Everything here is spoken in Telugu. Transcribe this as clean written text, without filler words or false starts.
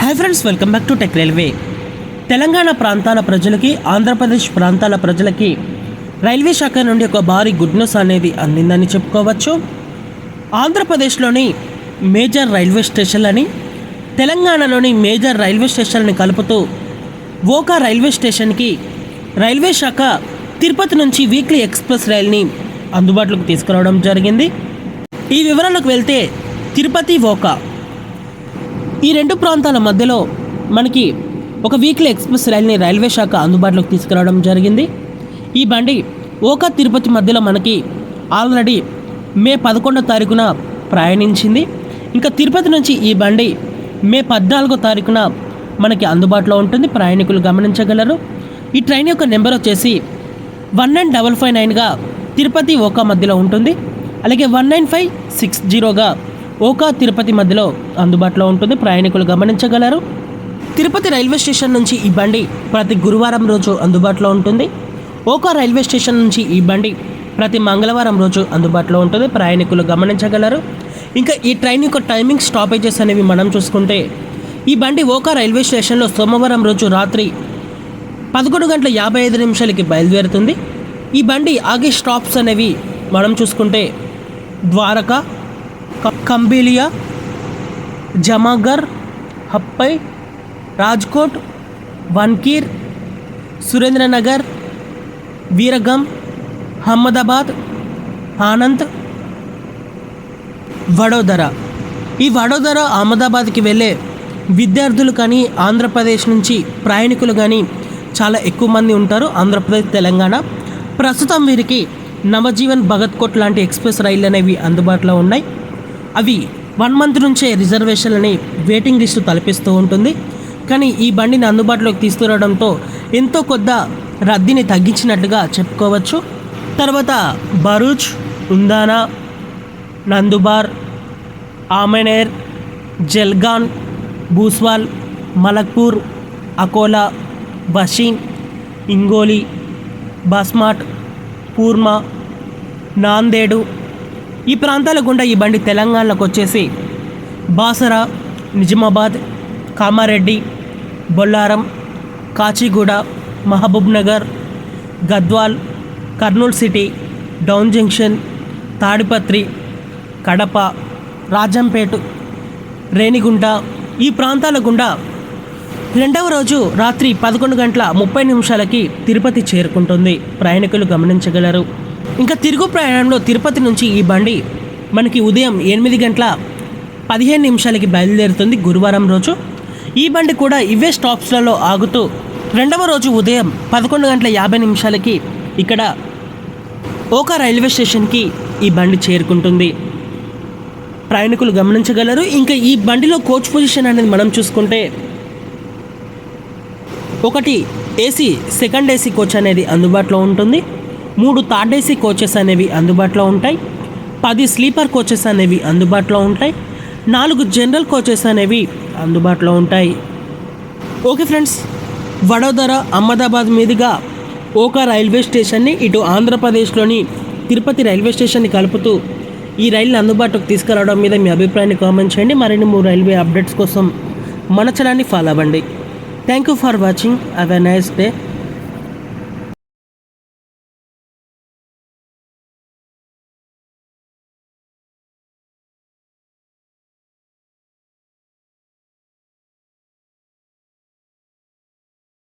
Hi friends, welcome back to tech railway. Telangana ప్రాంతాల ప్రజలకి, ఆంధ్రప్రదేశ్ ప్రాంతాల ప్రజలకి రైల్వే శాఖ నుండి ఒక భారీ గుడ్ న్యూస్ అనేది అందిందని చెప్పుకోవచ్చు. ఆంధ్రప్రదేశ్లోని మేజర్ రైల్వే స్టేషన్లని తెలంగాణలోని మేజర్ రైల్వే స్టేషన్ని కలుపుతూ ఓకా రైల్వే స్టేషన్కి రైల్వే శాఖ తిరుపతి నుంచి వీక్లీ ఎక్స్ప్రెస్ రైల్ని అందుబాటులోకి తీసుకురావడం జరిగింది. ఈ వివరాలకు వెళ్తే తిరుపతి ఓకా ఈ రెండు ప్రాంతాల మధ్యలో మనకి ఒక వీక్లీ ఎక్స్ప్రెస్ రైల్ని రైల్వే శాఖ అందుబాటులోకి తీసుకురావడం జరిగింది. ఈ బండి ఓకా తిరుపతి మధ్యలో మనకి ఆల్రెడీ మే 11వ తారీఖున ప్రయాణించింది. ఇంకా తిరుపతి నుంచి ఈ బండి మే 14వ తారీఖున మనకి అందుబాటులో ఉంటుంది. ప్రయాణికులు గమనించగలరు. ఈ ట్రైన్ యొక్క నెంబర్ వచ్చేసి 19559గా తిరుపతి ఓకా మధ్యలో ఉంటుంది. అలాగే 19560గా ఓకా తిరుపతి మధ్యలో అందుబాటులో ఉంటుంది. ప్రయాణికులు గమనించగలరు. తిరుపతి రైల్వే స్టేషన్ నుంచి ఈ బండి ప్రతి గురువారం రోజు అందుబాటులో ఉంటుంది. ఓకా రైల్వే స్టేషన్ నుంచి ఈ బండి ప్రతి మంగళవారం రోజు అందుబాటులో ఉంటుంది. ప్రయాణికులు గమనించగలరు. ఇంకా ఈ ట్రైన్ యొక్క టైమింగ్ స్టాపేజెస్ అనేవి మనం చూసుకుంటే ఈ బండి ఓకా రైల్వే స్టేషన్లో సోమవారం రోజు రాత్రి 11:55 బయలుదేరుతుంది. ఈ బండి ఆగే స్టాప్స్ అనేవి మనం చూసుకుంటే ద్వారకా, కంబిలియా, జమాగర్, హప్పై, రాజ్కోట్, వన్కీర్, సురేంద్రనగర్, వీరగం, అహ్మదాబాద్, ఆనంద్, వడోదర. ఈ వడోదర అహ్మదాబాద్కి వెళ్ళే విద్యార్థులు కానీ ఆంధ్రప్రదేశ్ నుంచి ప్రయాణికులు కానీ చాలా ఎక్కువ మంది ఉంటారు. ఆంధ్రప్రదేశ్, తెలంగాణ. ప్రస్తుతం వీరికి నవజీవన్, భగత్ లాంటి ఎక్స్ప్రెస్ రైళ్ళు అనేవి అందుబాటులో ఉన్నాయి. అవి 1 మంత్ నుంచే రిజర్వేషన్లని వెయిటింగ్ లిస్టు తలపిస్తూ ఉంటుంది. కానీ ఈ బండిని అందుబాటులోకి తీసుకురావడంతో ఎంతో కొద్ద రద్దీని తగ్గించినట్లుగా చెప్పుకోవచ్చు. తర్వాత భరూచ్, ఉందానా, నందుబార్, ఆమెనేర్, జల్గాన్, భూస్వాల్, మలక్పూర్, అకోలా, బషీన్, ఇంగోలి, బాస్మాట్, పూర్మా, నాందేడు ఈ ప్రాంతాల గుండా ఈ బండి తెలంగాణలోకి వచ్చేసి Basara, Nizamabad, Kamareddy, Bolarum, Kacheguda, Mahabubnagar, Gadwal, Kurnool city, Dhone junction, Tadipatri, Kadapa, Rajampet, Renigunta ఈ ప్రాంతాల గుండా రెండవ రోజు రాత్రి 11:30 తిరుపతి చేరుకుంటుంది. ప్రయాణికులు గమనించగలరు. ఇంకా తిరుగు ప్రయాణంలో తిరుపతి నుంచి ఈ బండి మనకి ఉదయం 8:15 బయలుదేరుతుంది గురువారం రోజు. ఈ బండి కూడా ఇవే స్టాప్స్లలో ఆగుతూ రెండవ రోజు ఉదయం 11:50 ఇక్కడ ఓకా రైల్వే స్టేషన్కి ఈ బండి చేరుకుంటుంది. ప్రయాణికులు గమనించగలరు. ఇంకా ఈ బండిలో కోచ్ పొజిషన్ అనేది మనం చూసుకుంటే ఒకటి ఏసీ, సెకండ్ ఏసీ కోచ్ అనేది అందుబాటులో ఉంటుంది. 3 థర్డ్ ఏసీ కోచెస్ అనేవి అందుబాటులో ఉంటాయి. 10 స్లీపర్ కోచెస్ అనేవి అందుబాటులో ఉంటాయి. 4 జనరల్ కోచెస్ అనేవి అందుబాటులో ఉంటాయి. ఓకే ఫ్రెండ్స్, వడోదర, అహ్మదాబాద్ మీదుగా ఓకా రైల్వే స్టేషన్ని ఇటు ఆంధ్రప్రదేశ్లోని తిరుపతి రైల్వే స్టేషన్ని కలుపుతూ ఈ రైలుని అందుబాటులోకి తీసుకురావడం మీద మీ అభిప్రాయాన్ని కామెంట్ చేయండి. మరిన్ని 3 రైల్వే అప్డేట్స్ కోసం మన ఛానల్ని ఫాలో అవ్వండి. Thank you for watching. Have a nice day.